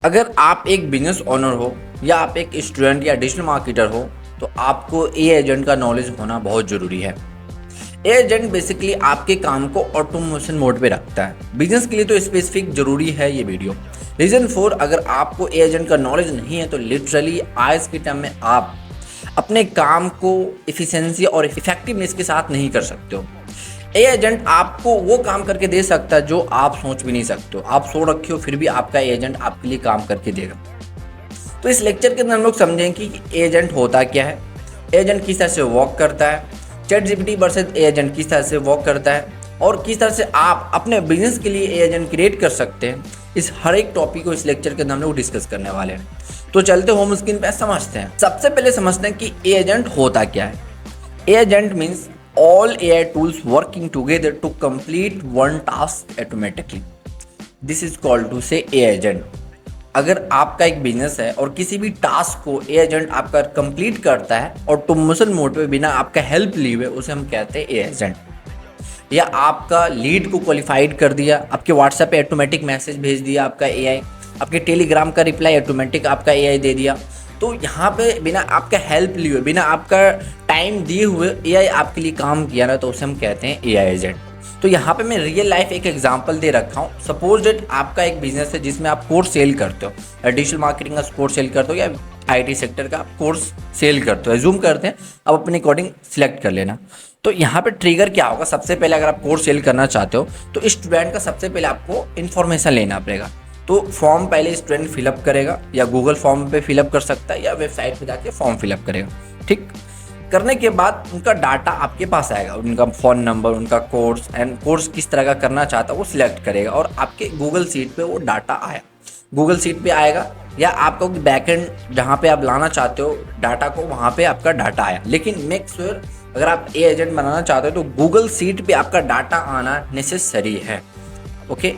अगर आप एक बिजनेस ओनर हो या आप एक स्टूडेंट या डिजिटल मार्केटर हो तो आपको ए एजेंट का नॉलेज होना बहुत ज़रूरी है। ए एजेंट बेसिकली आपके काम को ऑटोमेशन मोड पे रखता है। बिजनेस के लिए तो स्पेसिफिक ज़रूरी है ये वीडियो। रीज़न 4, अगर आपको ए एजेंट का नॉलेज नहीं है तो लिटरली आज के टाइम में आप अपने काम को इफ़िशिएंसी और इफेक्टिवनेस के साथ नहीं कर सकते हो। ए एजेंट आपको वो काम करके दे सकता है जो आप सोच भी नहीं सकते हो। आप सो रखे हो फिर भी आपका एजेंट आपके लिए काम करके देगा। तो इस लेक्चर के अंदर हम लोग समझें कि एजेंट होता क्या है, एजेंट किस तरह से वर्क करता है, चैट जीपीटी वर्सेस एजेंट किस तरह से वर्क करता है और किस तरह से आप अपने बिजनेस के लिए एजेंट क्रिएट कर सकते हैं। इस हर एक टॉपिक को इस लेक्चर के अंदर हम लोग डिस्कस करने वाले हैं। तो चलते होम स्क्रीन पे समझते हैं। सबसे पहले समझते हैं कि एजेंट होता क्या है। Agent means all AI tools working together to complete one task automatically. This is called to say agent. अगर आपका एक बिजनेस है और किसी भी टास्क को एजेंट आपका कंप्लीट करता है ऑटोमेशन मोड पे बिना आपका हेल्प लिए हुए, उसे हम कहते हैं एजेंट। या आपका लीड को क्वालिफाइड कर दिया, आपके व्हाट्सएप पे ऑटोमेटिक मैसेज भेज दिया आपका एआई, आपके टेलीग्राम का रिप्लाई ऑटोमेटिक आपका एआई दे दिया। तो यहाँ पे बिना आपका हेल्प लिए हुए, बिना आपका टाइम दिए हुए एआई आपके लिए काम किया ना, तो उसे हम कहते हैं एआई एजेंट। तो यहाँ पे मैं रियल लाइफ एक एग्जांपल दे रखा हूँ। सपोज डेट आपका एक बिजनेस है जिसमें आप कोर्स सेल करते हो, या डिजिटल मार्केटिंग का कोर्स सेल करते हो या आईटी सेक्टर का कोर्स सेल करते हो। एज्यूम करते हैं, अब अपने अकॉर्डिंग सिलेक्ट कर लेना। तो यहाँ पे ट्रिगर क्या होगा, सबसे पहले अगर आप कोर्स सेल करना चाहते हो तो स्टूडेंट का सबसे पहले आपको इन्फॉर्मेशन लेना पड़ेगा। तो फॉर्म पहले स्टूडेंट फिलअप करेगा, या गूगल फॉर्म पे फिलअप कर सकता है या वेबसाइट पे जाके फॉर्म फिलअप करेगा। ठीक करने के बाद उनका डाटा आपके पास आएगा, उनका फ़ोन नंबर, उनका कोर्स एंड कोर्स किस तरह का करना चाहता है वो सिलेक्ट करेगा और आपके गूगल शीट पे वो डाटा आया, गूगल शीट पे आएगा, या आपको बैकएंड जहाँ पे आप लाना चाहते हो डाटा को वहाँ पे आपका डाटा आया। लेकिन मेक श्योर अगर आप ए एजेंट बनाना चाहते हो तो गूगल शीट पे आपका डाटा आना नेसेसरी है। ओके,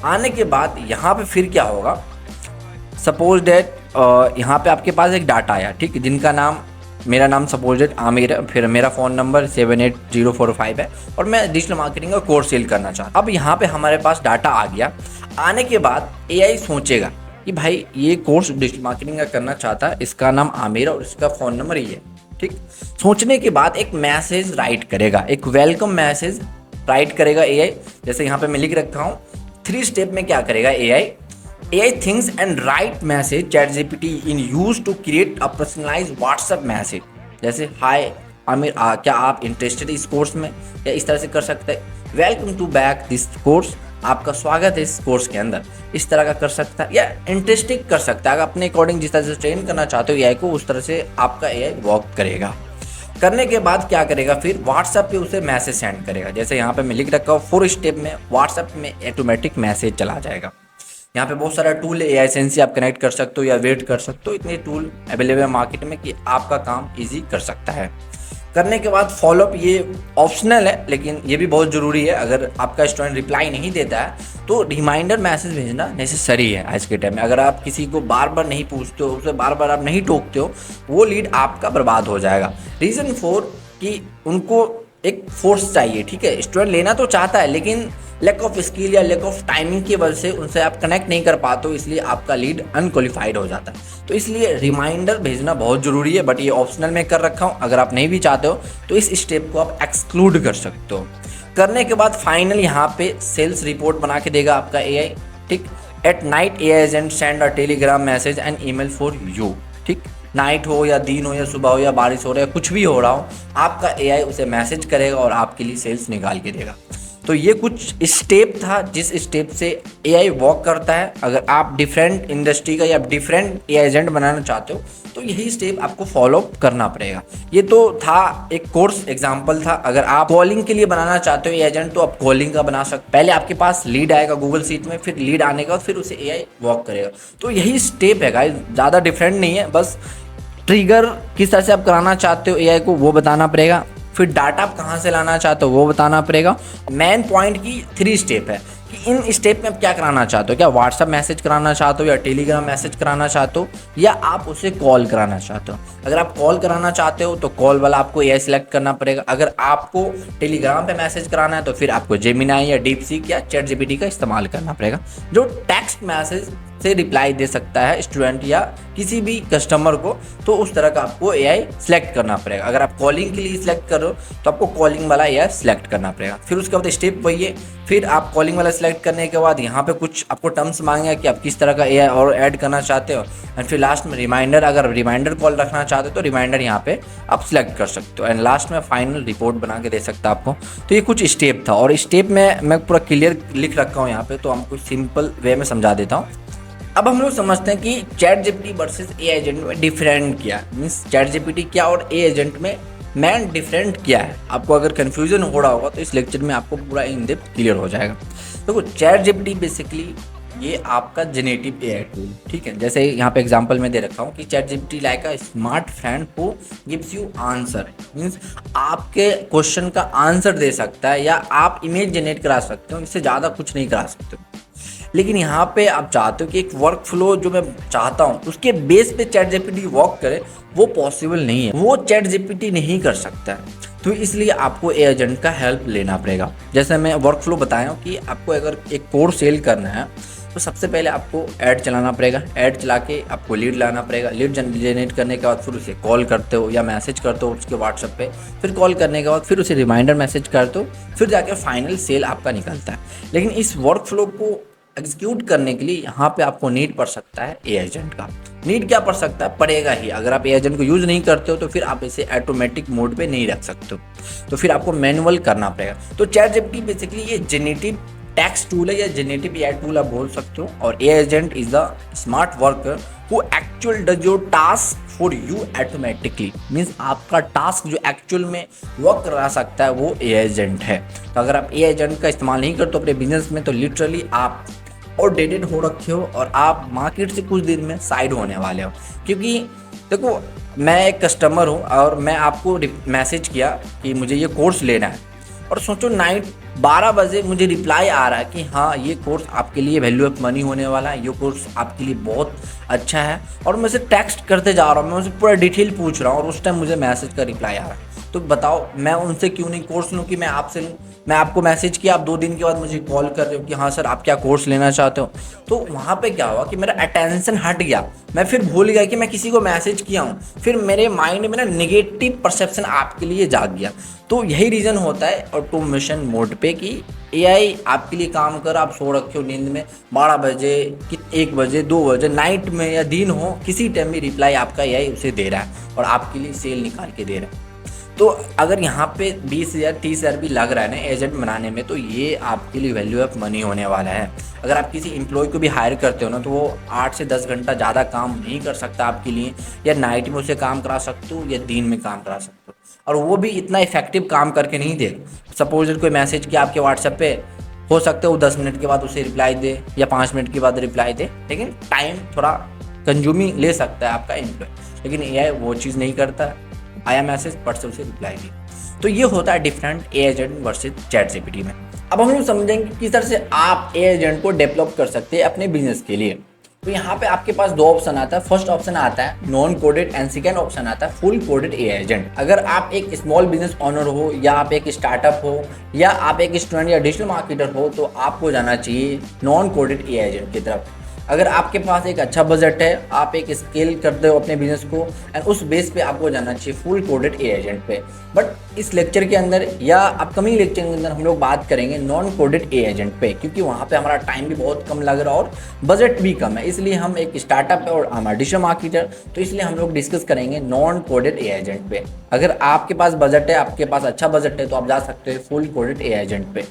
आने के बाद यहाँ पे फिर क्या होगा, सपोज डेट यहाँ पे आपके पास एक डाटा आया, ठीक, जिनका नाम, मेरा नाम सपोज डेट आमिर है, फिर मेरा फ़ोन नंबर 78045 है और मैं डिजिटल मार्केटिंग का कोर्स सेल करना चाहता हूँ। अब यहाँ पे हमारे पास डाटा आ गया। आने के बाद एआई सोचेगा कि भाई ये कोर्स डिजिटल मार्केटिंग का करना चाहता है, इसका नाम आमिर है और इसका फ़ोन नंबर ये है। ठीक, सोचने के बाद एक मैसेज राइट करेगा, एक वेलकम मैसेज राइट करेगा एआई। जैसे यहाँ पे मैं लिख रखा हूँ, 3 स्टेप में क्या करेगा AI thinks and write message ChatGPT in use to create a personalised WhatsApp message. जैसे हाय आमिर, क्या आप इंटरेस्टेड इस कोर्स में, या इस तरह से कर सकते हैं, welcome to back this course, आपका स्वागत है इस कोर्स के अंदर, इस तरह का कर सकता है, या इंटरेस्टिंग कर सकता है। अगर अपने अकॉर्डिंग जिस तरह से ट्रेन करना चाहते हो एआई को, उस तरह से आपका एआई वर्क करेगा। करने के बाद क्या करेगा, फिर व्हाट्सएप पे उसे मैसेज सेंड करेगा। जैसे यहाँ पे मैं लिख रखा हूँ 4 स्टेप में व्हाट्सएप में ऑटोमेटिक मैसेज चला जाएगा। यहाँ पे बहुत सारा टूल है, एआई सेंस से आप कनेक्ट कर सकते हो या वेट कर सकते हो। इतने टूल अवेलेबल है मार्केट में कि आपका काम इजी कर सकता है। करने के बाद फॉलोअप ये ऑप्शनल है, लेकिन ये भी बहुत ज़रूरी है। अगर आपका स्टूडेंट रिप्लाई नहीं देता है तो रिमाइंडर मैसेज भेजना नेसेसरी है आज के टाइम में। अगर आप किसी को बार बार नहीं पूछते हो, उसे बार बार आप नहीं टोकते हो, वो लीड आपका बर्बाद हो जाएगा। रीज़न 4 कि उनको एक फोर्स चाहिए। ठीक है, स्टूडेंट लेना तो चाहता है लेकिन लैक ऑफ स्किल या लैक ऑफ टाइमिंग की वजह से उनसे आप कनेक्ट नहीं कर पाते हो, इसलिए आपका लीड अनक्वालिफाइड हो जाता है। तो इसलिए रिमाइंडर भेजना बहुत ज़रूरी है, बट ये ऑप्शनल में कर रखा हूँ। अगर आप नहीं भी चाहते हो तो इस स्टेप को आप एक्सक्लूड कर सकते हो। करने के बाद फाइनल यहाँ पे सेल्स रिपोर्ट बना के देगा आपका एआई। ठीक, at night AI agent send a Telegram message and email for you. ठीक, नाइट हो या दिन हो या सुबह हो या बारिश हो रहा है, कुछ भी हो रहा हो, आपका एआई उसे मैसेज करेगा और आपके लिए सेल्स निकाल के देगा। तो ये कुछ स्टेप था जिस स्टेप से एआई वर्क करता है। अगर आप डिफरेंट इंडस्ट्री का या डिफरेंट एआई एजेंट बनाना चाहते हो तो यही स्टेप आपको फॉलो करना पड़ेगा। ये तो था एक कोर्स एग्जांपल था। अगर आप कॉलिंग के लिए बनाना चाहते हो एजेंट तो आप कॉलिंग का बना सकते। पहले आपके पास लीड आएगा गूगल शीट में, फिर लीड आने के बाद फिर उसे एआई वर्क करेगा। तो यही स्टेप है गाइस, ज़्यादा डिफरेंट नहीं है। बस ट्रिगर किस तरह से आप कराना चाहते हो एआई को वो बताना पड़ेगा, फिर डाटा आप कहाँ से लाना चाहते हो वो बताना पड़ेगा। मेन पॉइंट की 3 स्टेप है कि इन स्टेप में आप क्या कराना चाहते हो। क्या व्हाट्सएप मैसेज कराना चाहते हो, या टेलीग्राम मैसेज कराना चाहते हो, या आप उसे कॉल कराना चाहते हो। अगर आप कॉल कराना चाहते हो तो कॉल वाला आपको एआई सिलेक्ट करना पड़ेगा। अगर आपको टेलीग्राम पे मैसेज कराना है तो फिर आपको जेमिनाई या डीपसीक या चैट जीपीटी का इस्तेमाल करना पड़ेगा। जो टेक्स्ट मैसेज से रिप्लाई दे सकता है स्टूडेंट या किसी भी कस्टमर को, तो उस तरह का आपको एआई सिलेक्ट करना पड़ेगा। अगर आप कॉलिंग के लिए सिलेक्ट कर रहे हो तो आपको कॉलिंग वाला एआई सिलेक्ट करना पड़ेगा। फिर उसके बाद स्टेप वही है, फिर आप कॉलिंग वाला सिलेक्ट करने के बाद यहाँ पे कुछ आपको टर्म्स मांगेगा कि आप किस तरह का एआई और ऐड करना चाहते हो, एंड फिर लास्ट में रिमाइंडर, अगर रिमाइंडर कॉल रखना चाहते हो तो रिमाइंडर यहाँ पे आप सिलेक्ट कर सकते हो, एंड लास्ट में फाइनल रिपोर्ट बना के दे सकता है आपको। तो ये कुछ स्टेप था, और स्टेप में मैं पूरा क्लियर लिख रखा हूँ यहाँ पे, तो हमको सिंपल वे में समझा देता हूँ। अब हम लोग समझते हैं कि chat GPT versus AI agent में डिफरेंट क्या है, मीन्स चैट जीपीटी क्या और एआई एजेंट में मेन डिफरेंट क्या है। आपको अगर कन्फ्यूजन हो रहा होगा तो इस लेक्चर में आपको पूरा इन डेप्थ क्लियर हो जाएगा। देखो, चैट जीपीटी बेसिकली ये आपका जेनेटिव एआई टूल, ठीक है। जैसे यहाँ पे एग्जांपल में दे रखा हूँ कि chat GPT like a smart friend who gives you answer, means आपके क्वेश्चन का आंसर दे सकता है, या आप इमेज जनरेट करा सकते हो, इससे ज़्यादा कुछ नहीं करा सकते हो। लेकिन यहाँ पे आप चाहते हो कि एक वर्क फ्लो जो मैं चाहता हूँ उसके बेस पे चैट जीपीटी वर्क करे, वो पॉसिबल नहीं है, वो चैट जीपीटी नहीं कर सकता है। तो इसलिए आपको एआई एजेंट का हेल्प लेना पड़ेगा। जैसे मैं वर्क फ्लो बताया हूँ कि आपको अगर एक कोर्स सेल करना है तो सबसे पहले आपको ऐड चलाना पड़ेगा, ऐड चला के आपको लीड लाना पड़ेगा, लीड जनरेट करने के बाद फिर उसे कॉल करते हो या मैसेज करते हो उसके व्हाट्सएप पे, फिर कॉल करने के बाद फिर उसे रिमाइंडर मैसेज करते हो, फिर जाके फाइनल सेल आपका निकलता है। लेकिन इस वर्क फ्लो को एग्जीक्यूट करने के लिए यहाँ पे आपको नीड पड़ सकता है एआई एजेंट का। नीड क्या पड़ सकता है, पड़ेगा ही। अगर आप एआई एजेंट को यूज़ नहीं करते हो तो फिर आप इसे ऑटोमेटिक मोड पे नहीं रख सकते हो, तो फिर आपको मैनुअल करना पड़ेगा। तो चैट जीपीटी बेसिकली ये जेनेटिव टेक्स्ट टूल है या जेनेटिव एआई टूल आप बोल सकते हो, और AI agent is the smart worker who actual does your task for you automatically, means आपका टास्क जो एक्चुअल में वर्क करा सकता है वो एआई एजेंट है। तो अगर आप एआई एजेंट का इस्तेमाल नहीं करते हो अपने बिजनेस में तो लिटरली आप आउटडेटेड हो रखे हो और आप मार्केट से कुछ दिन में साइड होने वाले हो। क्योंकि देखो, मैं एक कस्टमर हूँ और मैं आपको मैसेज किया कि मुझे ये कोर्स लेना है, और सोचो नाइट 12 बजे मुझे रिप्लाई आ रहा है कि हाँ ये कोर्स आपके लिए वैल्यू ऑफ मनी होने वाला है, ये कोर्स आपके लिए बहुत अच्छा है, और मैं उसे टेक्स्ट करते जा रहा हूँ, मैं उसे पूरा डिटेल पूछ रहा हूँ, और उस टाइम मुझे मैसेज का रिप्लाई आ रहा है। तो बताओ मैं उनसे क्यों नहीं कोर्स लूँ कि मैं आपसे लूँ। मैं आपको मैसेज किया, आप 2 दिन के बाद मुझे कॉल कर रहे हो कि हाँ सर आप क्या कोर्स लेना चाहते हो। तो वहाँ पे क्या हुआ कि मेरा अटेंशन हट गया, मैं फिर भूल गया कि मैं किसी को मैसेज किया हूँ, फिर मेरे माइंड में ना नेगेटिव परसेप्शन आपके लिए जाग गया। तो यही रीज़न होता है ऑटोमेशन मोड पे कि एआई आपके लिए काम कर, आप सो रखे हो नींद में 12 बजे कि 1 बजे 2 बजे नाइट में या दिन हो, किसी टाइम भी रिप्लाई आपका एआई उसे दे रहा है और आपके लिए सेल निकाल के दे रहा है। तो अगर यहाँ पे 20,000 30,000 भी लग रहा है ना एजेंट बनाने में, तो ये आपके लिए वैल्यू ऑफ मनी होने वाला है। अगर आप किसी एम्प्लॉय को भी हायर करते हो ना तो वो 8 से 10 घंटा ज़्यादा काम नहीं कर सकता आपके लिए, या नाइट में उसे काम करा सकते हो या दिन में काम करा सकते हो, और वो भी इतना इफेक्टिव काम करके नहीं दे। सपोज कोई मैसेज किया आपके व्हाट्सएप पे, हो सकता है वो 10 मिनट के बाद उसे रिप्लाई दे या 5 मिनट के बाद रिप्लाई दे, लेकिन टाइम थोड़ा कंज्यूमिंग ले सकता है आपका एम्प्लॉय। लेकिन एआई वो चीज़ नहीं करता, आया मैसेज पट से उसे रिप्लाई दी। तो ये होता है different AI agent versus chat GPT में। अब हम लोग समझेंगे किस तरह से आप एआई एजेंट को डेवलप कर सकते हैं अपने बिजनेस के लिए। तो यहाँ पे आपके पास 2 ऑप्शन आता है। फर्स्ट ऑप्शन आता है non coded and second option आता है फुल कोडेड एआई एजेंट। अगर आप एक स्मॉल बिजनेस ओनर हो, या आप एक स्टार्टअप हो, या आप एक स्टूडेंट या डिजिटल मार्केटर हो, तो आपको जाना चाहिए नॉन कोडेड एआई एजेंट की तरफ। अगर आपके पास एक अच्छा बजट है, आप एक स्केल करते हो अपने बिजनेस को, एंड उस बेस पे आपको जाना चाहिए फुल कोडेड एआई एजेंट पे। बट इस लेक्चर के अंदर या अपकमिंग लेक्चर के अंदर हम लोग बात करेंगे नॉन कोडेड एआई एजेंट पे, क्योंकि वहाँ पे हमारा टाइम भी बहुत कम लग रहा है और बजट भी कम है। इसलिए हम एक स्टार्टअप है और हमारा डिजिटल मार्केटर, तो इसलिए हम लोग डिस्कस करेंगे नॉन कोडेड एआई एजेंट पे। अगर आपके पास बजट है, आपके पास अच्छा बजट है, तो आप जा सकते हो फुल कोडेड एआई एजेंट पे।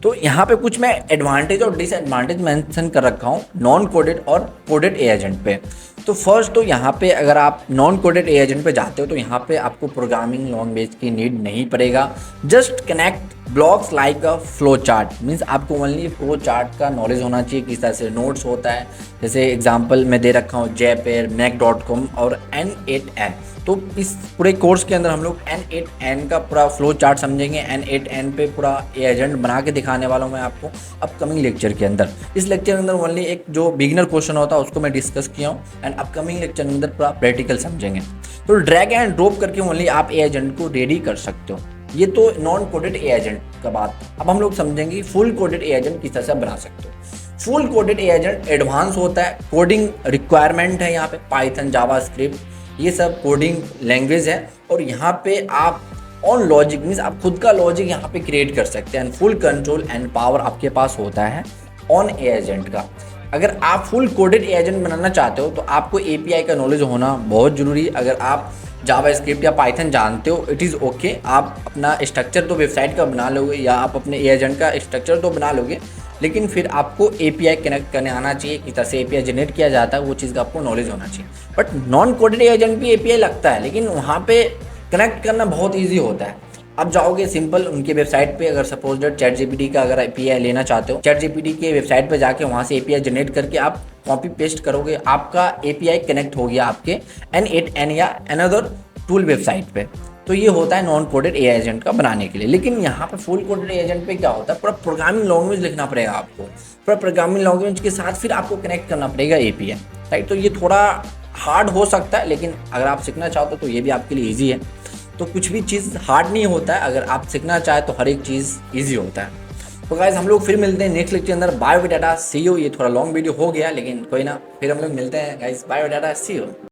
तो यहाँ पे कुछ मैं एडवांटेज और डिसएडवांटेज मेंशन कर रखा हूँ नॉन कोडेड और कोडेड एआई एजेंट पे। तो फर्स्ट, तो यहाँ पे अगर आप नॉन कोडेड एआई एजेंट पे जाते हो तो यहाँ पे आपको प्रोग्रामिंग लैंग्वेज की नीड नहीं पड़ेगा। Just connect blocks like a flow chart, means आपको ओनली फ्लो चार्ट का नॉलेज होना चाहिए, किस तरह से नोट्स होता है। जैसे एग्जांपल मैं दे रखा हूँ Zapier, Mac.com और N8N। तो इस पूरे कोर्स के अंदर हम लोग N8N का पूरा फ्लो चार्ट समझेंगे। N8N पे पूरा एजेंट बना के दिखाने वाला हूँ मैं आपको अपकमिंग लेक्चर के अंदर। इस लेक्चर के अंदर ओनली एक जो बिगिनर क्वेश्चन होता है उसको मैं डिस्कस किया हूँ, एंड अपकमिंग लेक्चर के अंदर पूरा प्रैक्टिकल समझेंगे। तो ड्रैग एंड ड्रॉप करके ओनली आप एजेंट को रेडी कर सकते हो। ये तो नॉन कोडेड एजेंट का बात। अब हम लोग समझेंगे फुल कोडेड एजेंट किस तरह से बना सकते हो। फुल कोडेड ए एजेंट एडवांस होता है, कोडिंग रिक्वायरमेंट है यहाँ पे, पाइथन, जावास्क्रिप्ट, ये सब कोडिंग लैंग्वेज है। और यहाँ पे आप ऑन लॉजिक मीन्स आप खुद का लॉजिक यहाँ पे क्रिएट कर सकते हैं and full control and power आपके पास होता है ऑन ए एजेंट का। अगर आप फुल कोडेड ए एजेंट बनाना चाहते हो तो आपको एपीआई का नॉलेज होना बहुत ज़रूरी है। अगर आप जावास्क्रिप्ट या पाइथन जानते हो इट इज़ ओके, आप अपना स्ट्रक्चर तो वेबसाइट का बना लोगे या आप अपने ए एजेंट का स्ट्रक्चर तो बना लोगे, लेकिन फिर आपको एपीआई कनेक्ट करने आना चाहिए, किस तरह से एपीआई जनरेट किया जाता है वो चीज़ का आपको नॉलेज होना चाहिए। बट नॉन कोडेड एजेंट भी एपीआई लगता है, लेकिन वहाँ पे कनेक्ट करना बहुत ईजी होता है। आप जाओगे सिंपल उनके वेबसाइट पे, अगर सपोज दैट चैट जीपीटी का अगर एपीआई लेना चाहते हो, चैट जीपीटी के वेबसाइट पे जाके वहाँ से एपीआई जनरेट करके आप कॉपी पेस्ट करोगे, आपका एपीआई कनेक्ट हो गया आपके N8N या अनदर टूल वेबसाइट पे। तो ये होता है नॉन कोडेड ए एजेंट का बनाने के लिए। लेकिन यहाँ पे फुल कोडेड एजेंट पे क्या होता है, पूरा प्रोग्रामिंग लैंग्वेज लिखना पड़ेगा आपको, पूरा प्रोग्रामिंग लैंग्वेज के साथ फिर आपको कनेक्ट करना पड़ेगा एपीआई, राइट। तो ये थोड़ा हार्ड हो सकता है, लेकिन अगर आप सीखना चाहो तो ये भी आपके लिए ईजी है। तो कुछ भी चीज़ हार्ड नहीं होता है, अगर आप सीखना चाहे तो हर एक चीज़ ईजी होता है। तो गाइस हम लोग फिर मिलते हैं नेक्स्ट लेक्चर के अंदर। Biodata see you. ये थोड़ा लॉन्ग वीडियो हो गया लेकिन कोई ना, फिर हम लोग मिलते हैं गाइस। Biodata see you.